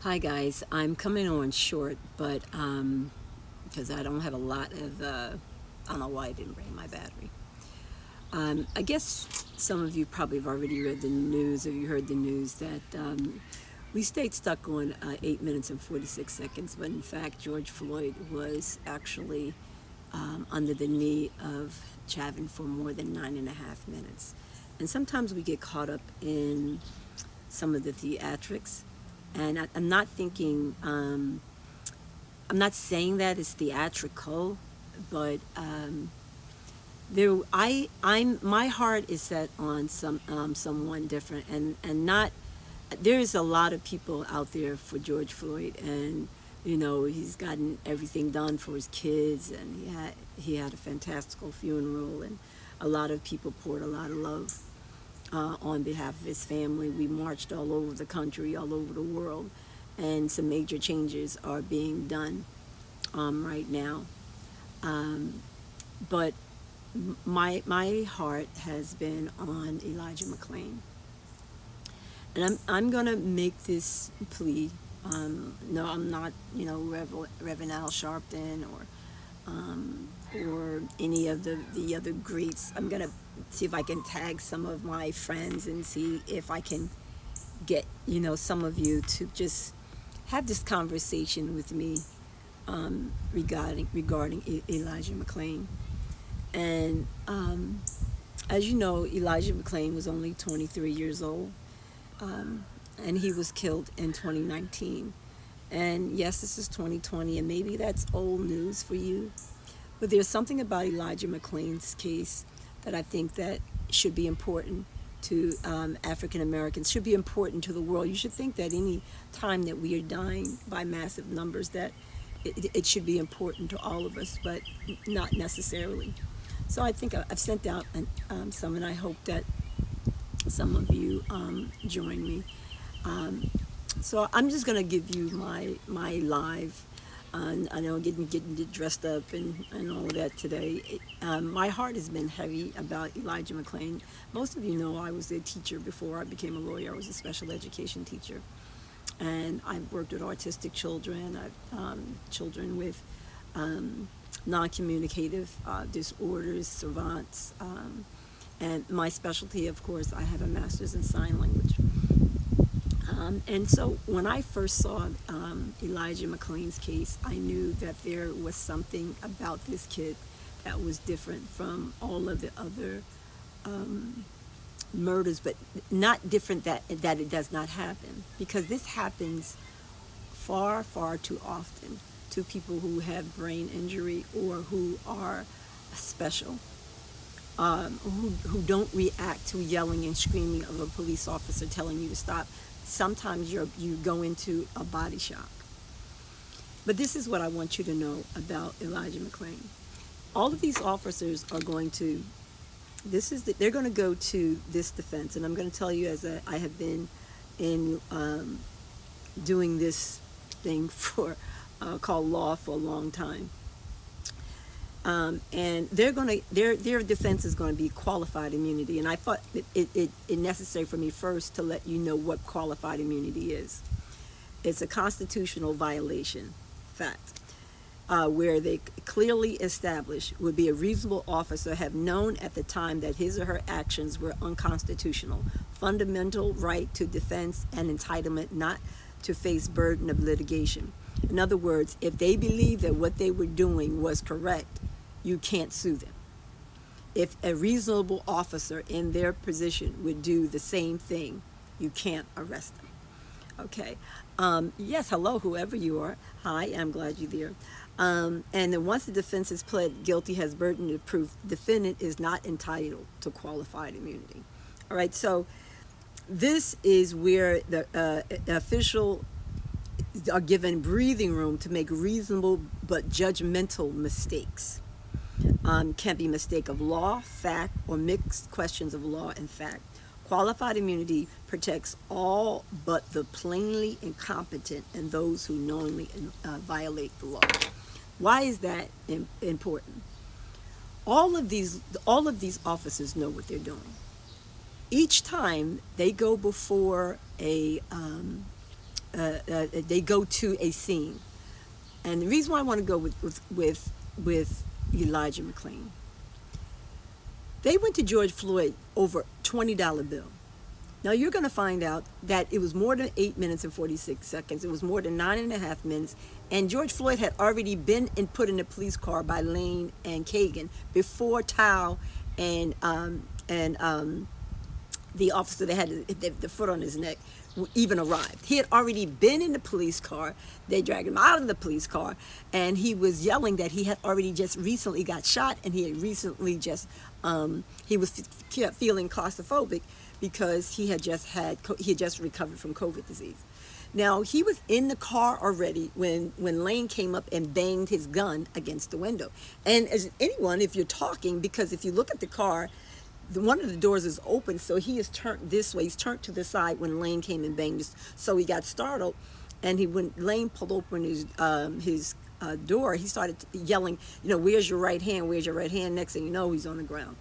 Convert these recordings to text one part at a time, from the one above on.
Hi guys, I'm coming on short, but because I don't have a lot of, I don't know why I didn't bring my battery. I guess some of you probably have already read the news or you heard the news that we stayed stuck on 8 minutes and 46 seconds, but in fact George Floyd was actually under the knee of Chauvin for more than 9.5 minutes. And sometimes we get caught up in some of the theatrics. And I'm not thinking, I'm not saying that it's theatrical, but my heart is set on someone different, and not. There's a lot of people out there for George Floyd, and he's gotten everything done for his kids, and he had a fantastical funeral, and a lot of people poured a lot of love on behalf of his family. We marched all over the country, all over the world, and some major changes are being done right now. But my heart has been on Elijah McCain, and I'm gonna make this plea. No, I'm not, Reverend Al Sharpton or any of the other greats. I'm gonna see if I can tag some of my friends and see if I can get some of you to just have this conversation with me regarding Elijah McClain. And as you know, Elijah McClain was only 23 years old, and he was killed in 2019. And yes, this is 2020, and maybe that's old news for you. But there's something about Elijah McClain's case that I think that should be important to African Americans, should be important to the world. You should think that any time that we are dying by massive numbers, that it should be important to all of us, but not necessarily. So I think I've sent out some, and I hope that some of you join me. So I'm just going to give you my live. I know getting dressed up and all of that today. My heart has been heavy about Elijah McClain. Most of you know I was a teacher before I became a lawyer. I was a special education teacher. And I've worked with autistic children, children with non-communicative disorders, savants. And my specialty, of course, I have a master's in sign language. And so when I first saw Elijah McClain's case, I knew that there was something about this kid that was different from all of the other murders, but not different that it does not happen, because this happens far, far too often to people who have brain injury or who are special, who don't react to yelling and screaming of a police officer telling you to stop. Sometimes you go into a body shock. But this is what I want you to know about Elijah McClain. All of these officers are going to, they're going to go to this defense, and I'm going to tell you, as I have been in doing this thing called law for a long time. And their defense is going to be qualified immunity. And I thought it necessary for me first to let you know what qualified immunity is. It's a constitutional violation, fact, where they clearly establish would be a reasonable officer have known at the time that his or her actions were unconstitutional, fundamental right to defense and entitlement not to face burden of litigation. In other words, if they believe that what they were doing was correct, you can't sue them. If a reasonable officer in their position would do the same thing, you can't arrest them. Okay. Yes, hello, whoever you are. Hi, I'm glad you're there. And then once the defense is pled guilty, has burden of proof, the defendant is not entitled to qualified immunity. All right, so this is where the official are given breathing room to make reasonable but judgmental mistakes. Can be mistake of law, fact, or mixed questions of law and fact. Qualified immunity protects all but the plainly incompetent and those who knowingly violate the law. Why is that important? All of these officers know what they're doing. Each time they go before a they go to a scene. And the reason why I want to go with Elijah McCain, they went to George Floyd over $20 bill. Now you're going to find out that it was more than 8 minutes and 46 seconds. It was more than 9.5 minutes. And George Floyd had already been put in a police car by Lane and Kagan before Tao and the officer that had the foot on his neck even arrived. He had already been in the police car. They dragged him out of the police car, and he was yelling that he had already just recently got shot, and he had recently just he was feeling claustrophobic because he had just recovered from COVID disease. Now, he was in the car already when Lane came up and banged his gun against the window. And as anyone, if you're talking, because if you look at the car, one of the doors is open, so he is turned this way. He's turned to the side when Lane came and banged us. So he got startled, and when Lane pulled open his door, he started yelling, where's your right hand? Where's your right hand? Next thing you know, he's on the ground.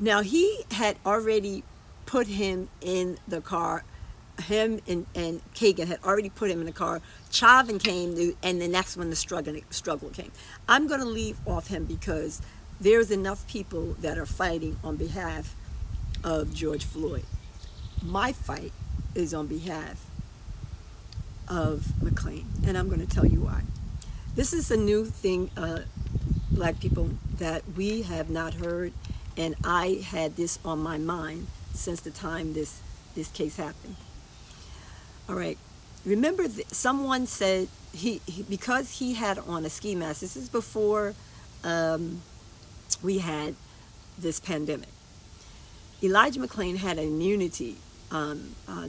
Now, he had already put him in the car. Him and Kagan had already put him in the car. Chauvin came, and then that's when the struggle came. I'm going to leave off him because there's enough people that are fighting on behalf of George Floyd. My fight is on behalf of McClain, and I'm going to tell you why. This is a new thing, black people, that we have not heard, and I had this on my mind since the time this case happened. All right, remember someone said because he had on a ski mask. This is before we had this pandemic. Elijah McClain had an immunity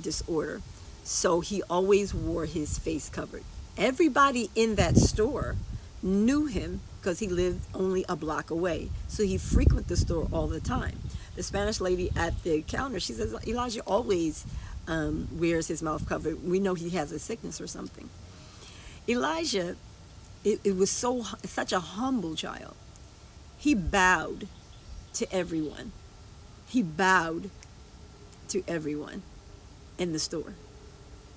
disorder, so he always wore his face covered. Everybody in that store knew him because he lived only a block away, so he frequented the store all the time. The Spanish lady at the counter, she says, Elijah always wears his mouth covered. We know he has a sickness or something. Elijah, it was such a humble child. He bowed to everyone. He bowed to everyone in the store.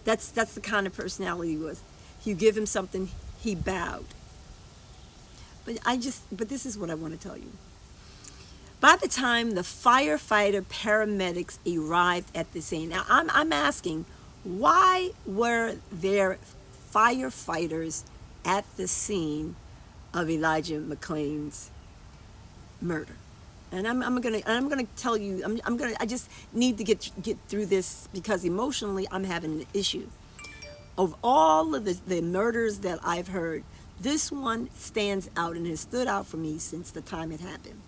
That's the kind of personality he was. You give him something, he bowed. But this is what I want to tell you. By the time the firefighter-paramedics arrived at the scene, now I'm asking, why were there firefighters at the scene of Elijah McClain's murder? And I'm gonna tell you, I just need to get through this because emotionally I'm having an issue. Of all of the murders that I've heard, this one stands out and has stood out for me since the time it happened.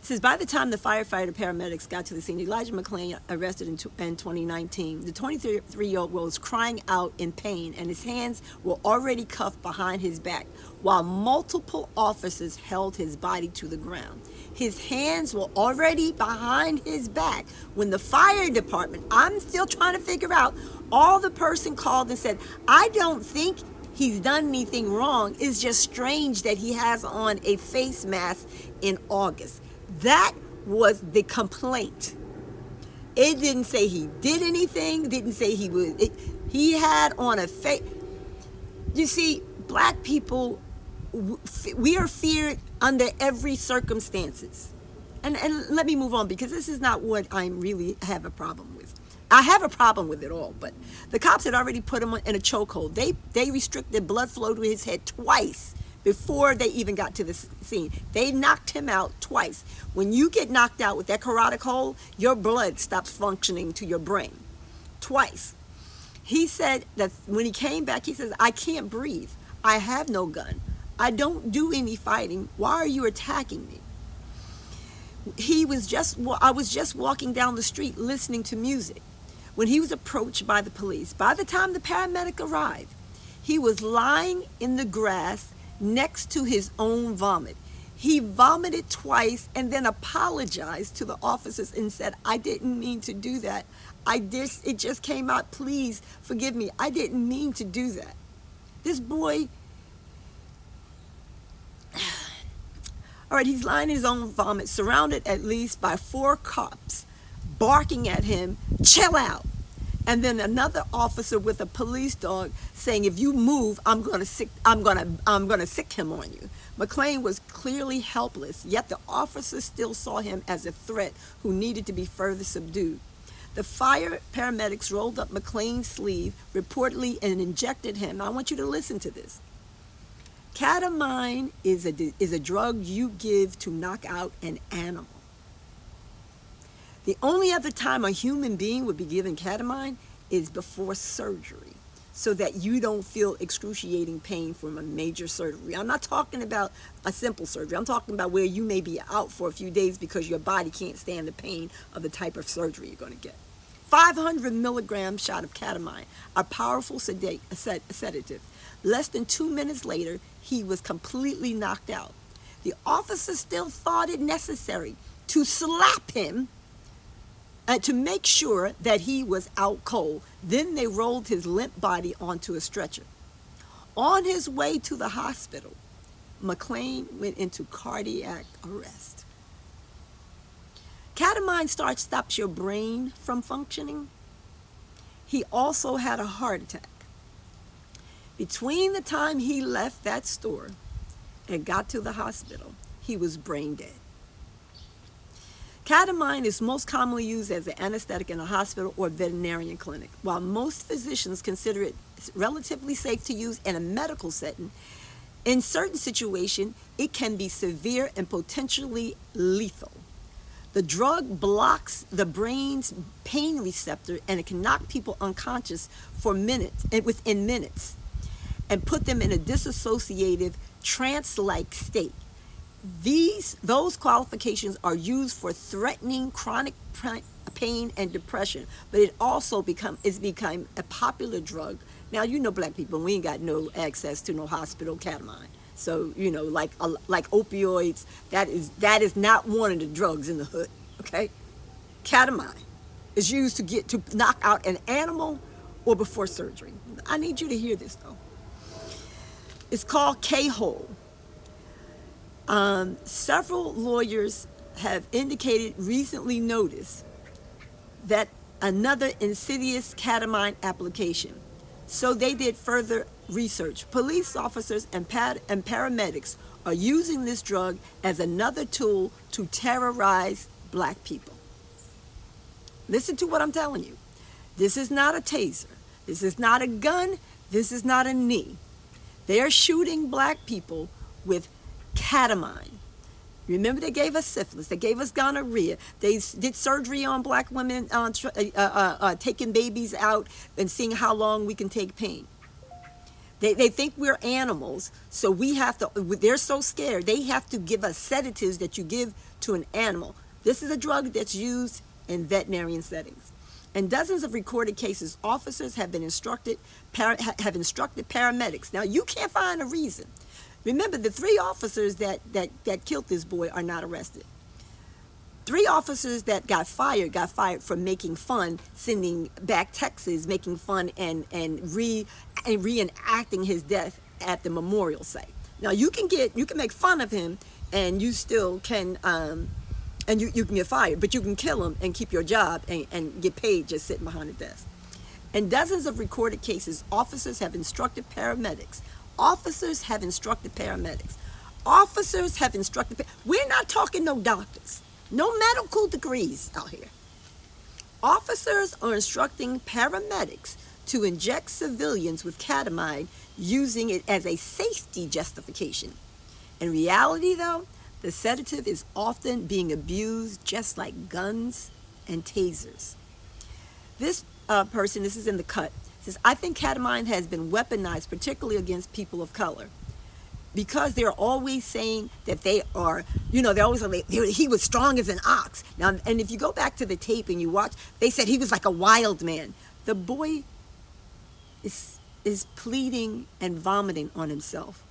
It says, by the time the firefighter-paramedics got to the scene, Elijah McClain, arrested in 2019, the 23-year-old was crying out in pain, and his hands were already cuffed behind his back, while multiple officers held his body to the ground. His hands were already behind his back when the fire department, I'm still trying to figure out, all the person called and said, I don't think he's done anything wrong. It's just strange that he has on a face mask in August. That was the complaint. It didn't say he did anything. Didn't say he would. He had on a face. You see, black people, we are feared under every circumstances. And let me move on because this is not what I really have a problem with. I have a problem with it all, but the cops had already put him in a chokehold. They restricted blood flow to his head twice before they even got to the scene. They knocked him out twice. When you get knocked out with that carotid hole, your blood stops functioning to your brain. Twice. He said that when he came back, he says, I can't breathe. I have no gun. I don't do any fighting. Why are you attacking me? I was just walking down the street listening to music when he was approached by the police. By the time the paramedic arrived, he was lying in the grass next to his own vomit. He vomited twice and then apologized to the officers and said, I didn't mean to do that. It just came out. Please forgive me. I didn't mean to do that. This boy, all right, he's lying in his own vomit, surrounded at least by 4 cops, barking at him, chill out. And then another officer with a police dog saying, if you move, I'm gonna sick him on you. McClain was clearly helpless, yet the officers still saw him as a threat who needed to be further subdued. The paramedics rolled up McClain's sleeve, reportedly, and injected him. Now, I want you to listen to this. Ketamine is a drug you give to knock out an animal. The only other time a human being would be given ketamine is before surgery, so that you don't feel excruciating pain from a major surgery. I'm not talking about a simple surgery. I'm talking about where you may be out for a few days because your body can't stand the pain of the type of surgery you're going to get. 500 milligram shot of ketamine, a powerful sedative. Less than 2 minutes later, he was completely knocked out. The officer still thought it necessary to slap him to make sure that he was out cold. Then they rolled his limp body onto a stretcher. On his way to the hospital, McClain went into cardiac arrest. Ketamine stops your brain from functioning. He also had a heart attack. Between the time he left that store and got to the hospital, he was brain dead. Ketamine is most commonly used as an anesthetic in a hospital or veterinarian clinic. While most physicians consider it relatively safe to use in a medical setting, in certain situations, it can be severe and potentially lethal. The drug blocks the brain's pain receptor, and it can knock people unconscious for minutes, and within minutes, and put them in a dissociative trance-like state. Those qualifications are used for threatening chronic pain and depression, but it also become a popular drug. Now, you know, black people, we ain't got no access to no hospital ketamine. So, you know, like opioids, that is not one of the drugs in the hood, okay? Ketamine is used to knock out an animal or before surgery. I need you to hear this, though. It's called K-hole. Several lawyers have recently noticed that another insidious ketamine application. So they did further research. Police officers and paramedics are using this drug as another tool to terrorize black people. Listen to what I'm telling you. This is not a taser. This is not a gun. This is not a knee. They are shooting black people with ketamine. Remember, they gave us syphilis. They gave us gonorrhea. They did surgery on black women, taking babies out and seeing how long we can take pain. They think we're animals, so they're so scared, they have to give us sedatives that you give to an animal. This is a drug that's used in veterinarian settings. In dozens of recorded cases, officers have instructed paramedics. Now, you can't find a reason. Remember, the 3 officers that killed this boy are not arrested. 3 officers that got fired for making fun, sending back texts, making fun and reenacting his death at the memorial site. Now, you can make fun of him, and you still can, and you can get fired, but you can kill him and keep your job and get paid just sitting behind a desk. In dozens of recorded cases, officers have instructed paramedics. We're not talking no doctors, no medical degrees out here. Officers are instructing paramedics to inject civilians with ketamine, using it as a safety justification. In reality, though, the sedative is often being abused just like guns and tasers. This person, this is in the cut, says, I think ketamine has been weaponized, particularly against people of color, because they're always saying that they are, they're always like, he was strong as an ox. Now, and if you go back to the tape and you watch, they said he was like a wild man. The boy is pleading and vomiting on himself.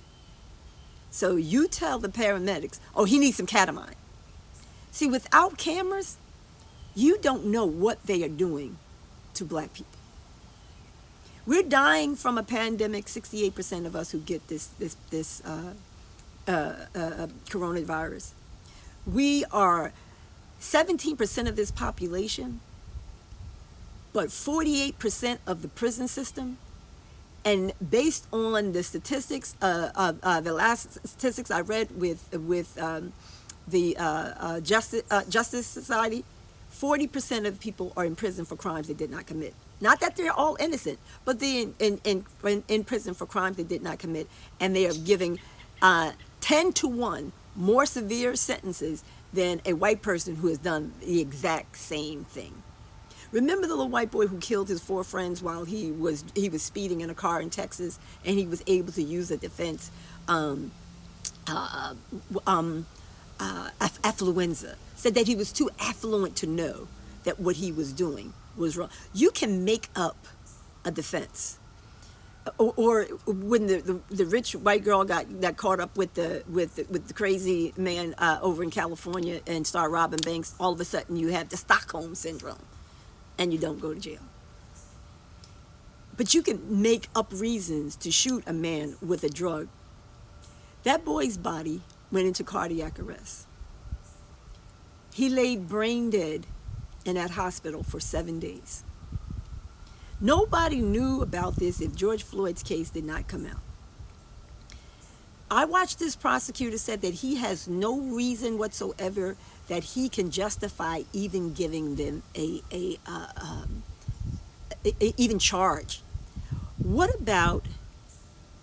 So you tell the paramedics, oh, he needs some ketamine. See, without cameras, you don't know what they are doing to black people. We're dying from a pandemic. 68% of us who get this coronavirus. We are 17% of this population but 48% of the prison system, and based on the statistics, the last statistics I read with the Justice Society, 40% of people are in prison for crimes they did not commit. Not that they're all innocent, but they're in prison for crimes they did not commit, and they are giving 10 to 1 more severe sentences than a white person who has done the exact same thing. Remember the little white boy who killed his 4 friends while he was speeding in a car in Texas, and he was able to use a defense affluenza, said that he was too affluent to know that what he was doing was wrong. You can make up a defense. Or when the rich white girl got caught up with the crazy man over in California and started robbing banks, all of a sudden you have the Stockholm syndrome and you don't go to jail. But you can make up reasons to shoot a man with a drug. That boy's body went into cardiac arrest. He laid brain dead in that hospital for 7 days. Nobody knew about this if George Floyd's case did not come out. I watched this prosecutor said that he has no reason whatsoever that he can justify even giving them even charge. What about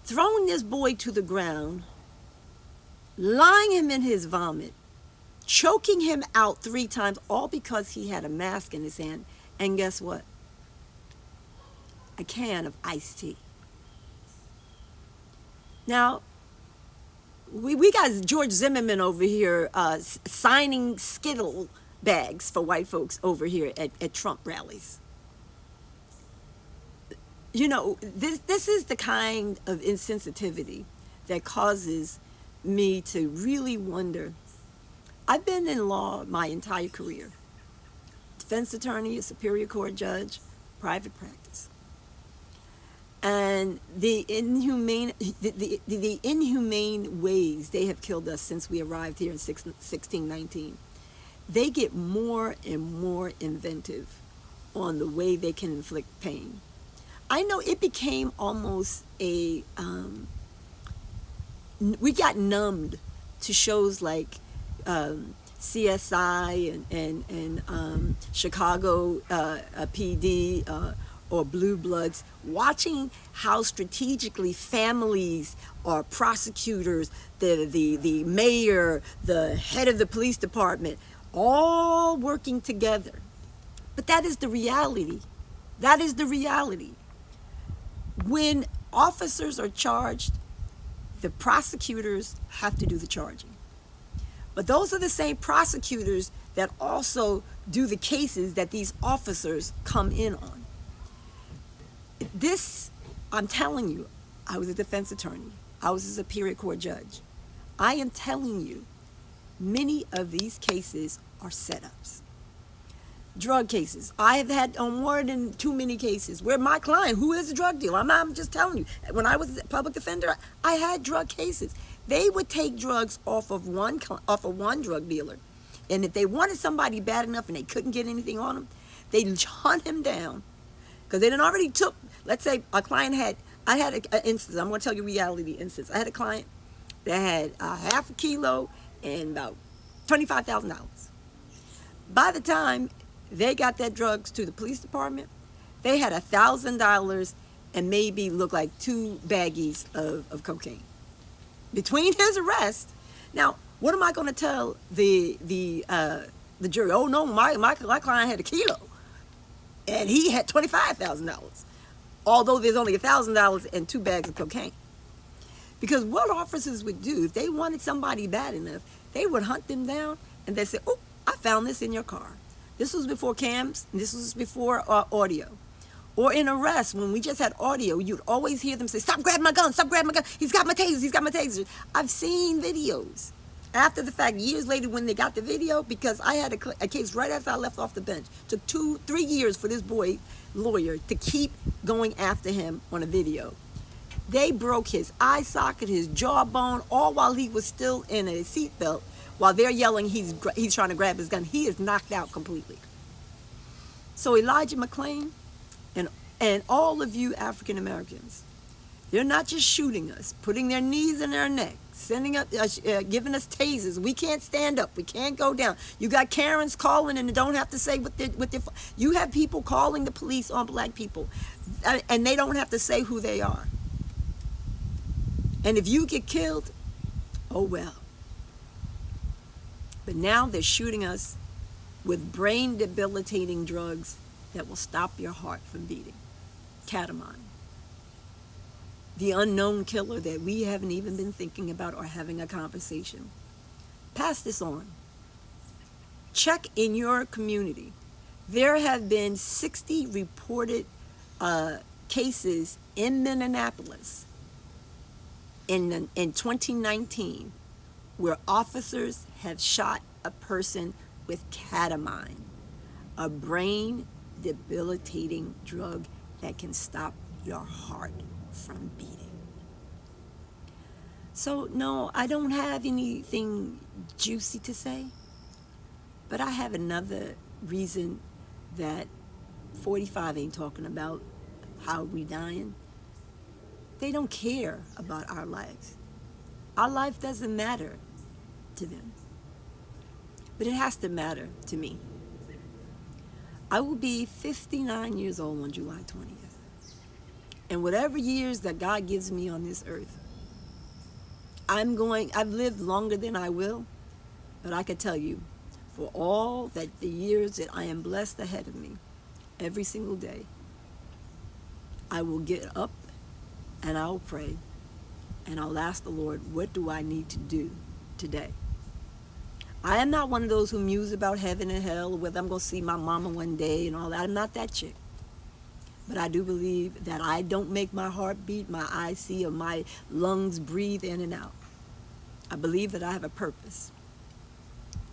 throwing this boy to the ground, lying him in his vomit, choking him out 3 times, all because he had a mask in his hand, and guess what? A can of iced tea. Now, we got George Zimmerman over here signing Skittle bags for white folks over here at Trump rallies. You know, this is the kind of insensitivity that causes me to really wonder. I've been in law my entire career. Defense attorney, a superior court judge, private practice. And the inhumane ways they have killed us since we arrived here in 1619, they get more and more inventive on the way they can inflict pain. I know it became almost we got numbed to shows like CSI and Chicago PD or Blue Bloods, watching how strategically families or prosecutors, the mayor, the head of the police department, all working together. But that is the reality. That is the reality. When officers are charged, the prosecutors have to do the charging. But those are the same prosecutors that also do the cases that these officers come in on. This, I'm telling you, I was a defense attorney. I was a superior court judge. I am telling you, many of these cases are setups. Drug cases. I have had more than too many cases where my client, who is a drug dealer, I'm just telling you, when I was a public defender, I had drug cases. They would take drugs off of one drug dealer, and if they wanted somebody bad enough and they couldn't get anything on them, they'd hunt him down. Because they done already took, let's say a client I had an instance, I'm going to tell you a reality instance. I had a client that had half a kilo and about $25,000. By the time they got that drugs to the police department, they had $1,000 and maybe looked like 2 baggies of cocaine. Between his arrest, now, what am I going to tell the jury? Oh no, my client had a kilo. And he had $25,000, although there's only $1,000 and 2 bags of cocaine. Because what officers would do, if they wanted somebody bad enough, they would hunt them down and they'd say, oh, I found this in your car. This was before cams, and this was before audio. Or in arrests, when we just had audio, you'd always hear them say, stop grabbing my gun, stop grabbing my gun. He's got my tasers, he's got my tasers. I've seen videos. After the fact, years later when they got the video, because I had a case right after I left off the bench. Took 2-3 years for this boy lawyer to keep going after him on a video. They broke his eye socket, his jawbone, all while he was still in a seatbelt. While they're yelling, he's trying to grab his gun. He is knocked out completely. So Elijah McCain, And, and all of you African Americans, they're not just shooting us, putting their knees in our neck, sending up, giving us tasers. We can't stand up. We can't go down. You got Karens calling and don't have to say what they're. You have people calling the police on black people, and they don't have to say who they are. And if you get killed, oh well. But now they're shooting us with brain debilitating drugs that will stop your heart from beating. Ketamine. The unknown killer that we haven't even been thinking about or having a conversation. Pass this on. Check in your community. There have been 60 reported cases in Minneapolis in 2019 where officers have shot a person with ketamine, a brain debilitating drug that can stop your heart from beating. So no, I don't have anything juicy to say, but I have another reason that 45 ain't talking about how we dying. They don't care about our lives. Our life doesn't matter to them, but it has to matter to me. I will be 59 years old on July 20th. And whatever years that God gives me on this earth, I've lived longer than I will, but I can tell you, for all that the years that I am blessed ahead of me, every single day, I will get up and I'll pray and I'll ask the Lord, what do I need to do today? I am not one of those who muse about heaven and hell, or whether I'm going to see my mama one day and all that. I'm not that chick. But I do believe that I don't make my heart beat, my eyes see, or my lungs breathe in and out. I believe that I have a purpose.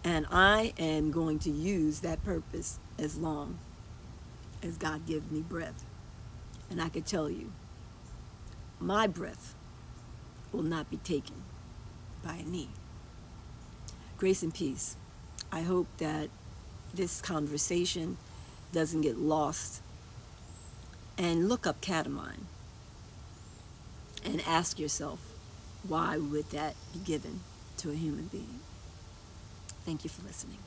And I am going to use that purpose as long as God gives me breath. And I can tell you, my breath will not be taken by a knee. Grace and peace. I hope that this conversation doesn't get lost. And look up ketamine and ask yourself, why would that be given to a human being? Thank you for listening.